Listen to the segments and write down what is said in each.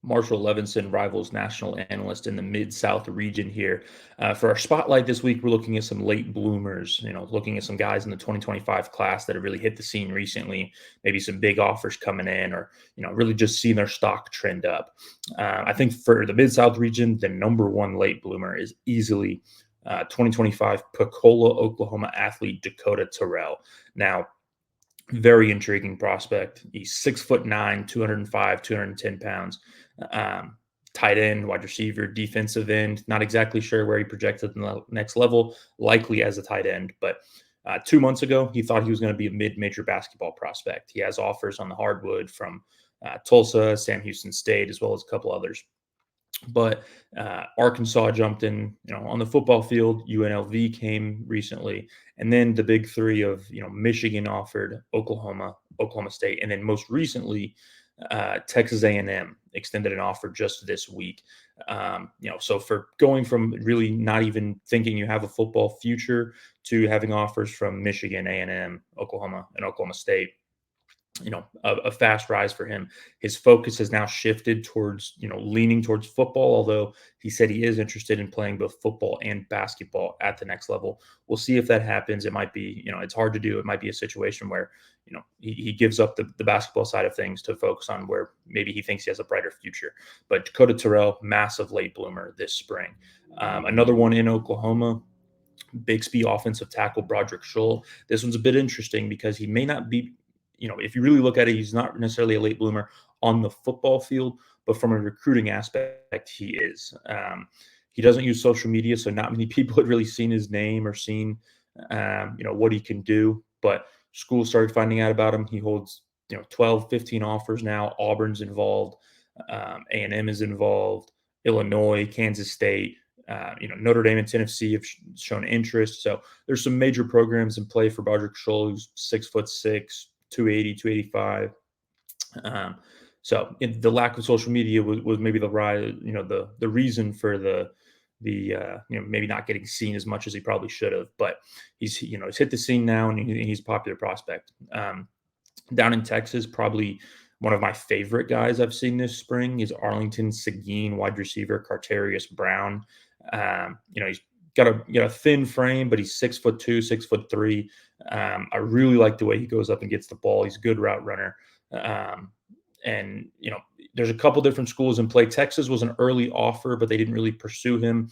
Marshall Levenson, Rivals national analyst in the Mid-South region here. For our spotlight this week, we're looking at some late bloomers, looking at some guys in the 2025 class that have really hit the scene recently, maybe some big offers coming in or, really just seeing their stock trend up. I think for the Mid-South region, the number one late bloomer is easily 2025 Pecola, Oklahoma athlete Dakota Terrell. Now, very intriguing prospect. He's 6'9", 205, 210 pounds. Um, Tight end, wide receiver, defensive end. Not exactly sure where he projected in the next level, likely as a tight end. But 2 months ago, he thought he was going to be a mid-major basketball prospect. He has offers on the hardwood from Tulsa, Sam Houston State, as well as a couple others. But Arkansas jumped in, on the football field. UNLV came recently, and then the big three of Michigan offered, Oklahoma State, and then most recently Texas A&M extended an offer just this week. So for going from really not even thinking you have a football future to having offers from Michigan, A&M, Oklahoma, and Oklahoma State, a fast rise for him. His focus has now shifted towards, leaning towards football, although he said he is interested in playing both football and basketball at the next level. We'll see if that happens. It might be, it's hard to do. It might be a situation where, he gives up the basketball side of things to focus on where maybe he thinks he has a brighter future. But Dakota Terrell, massive late bloomer this spring. Another one in Oklahoma, Bixby offensive tackle Broderick Schull. This one's a bit interesting because he may not be, if you really look at it, he's not necessarily a late bloomer on the football field, but from a recruiting aspect, he is. He doesn't use social media, so not many people had really seen his name or seen, what he can do. But schools started finding out about him. He holds, 12, 15 offers now. Auburn's involved. A&M is involved. Illinois, Kansas State. Notre Dame and Tennessee have shown interest. So there's some major programs in play for Broderick Schull, who's 6'6", 280, 285. So the lack of social media was maybe the rise, the reason for the maybe not getting seen as much as he probably should have. But he's hit the scene now, and he's a popular prospect. Down in Texas, probably one of my favorite guys I've seen this spring is Arlington Seguin, wide receiver Carterius Brown. He's got a thin frame, but he's 6'2", 6'3". I really like the way he goes up and gets the ball. He's a good route runner. And there's a couple different schools in play. Texas was an early offer, but they didn't really pursue him.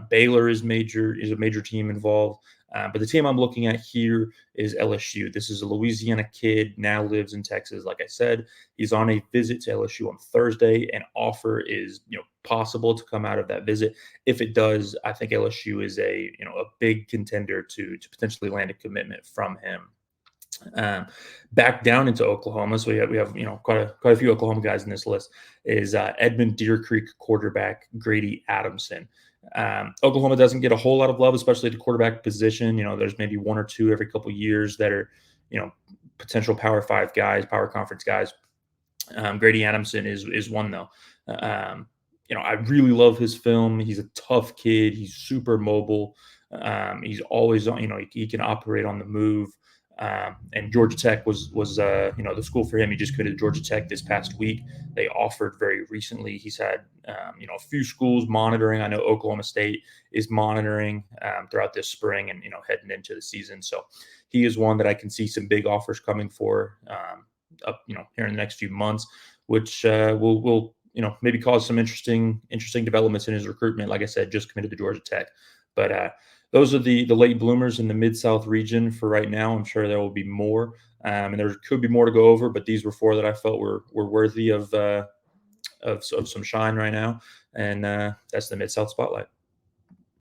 Baylor is a major team involved. But the team I'm looking at here is LSU. This is a Louisiana kid, now lives in Texas. Like I said, he's on a visit to LSU on Thursday. An offer is, possible to come out of that visit. If it does, I think LSU is a big contender to potentially land a commitment from him. Back down into Oklahoma, so we have quite a few Oklahoma guys in this list. Is Edmond Deer Creek quarterback Grady Adamson. Oklahoma doesn't get a whole lot of love, especially at the quarterback position. There's maybe one or two every couple of years that are, potential Power 5 guys, Power Conference guys. Grady Adamson is one though. I really love his film. He's a tough kid. He's super mobile. He's always on. He can operate on the move. And Georgia Tech was the school for him. He just committed to Georgia Tech this past week. They offered very recently. He's had a few schools monitoring. I know Oklahoma State is monitoring throughout this spring and heading into the season. So he is one that I can see some big offers coming for up here in the next few months, which will maybe cause some interesting developments in his recruitment. Like I said, just committed to Georgia Tech, but. Those are the late bloomers in the Mid-South region for right now. I'm sure there will be more, and there could be more to go over, but these were four that I felt were worthy of some shine right now, and that's the Mid-South Spotlight.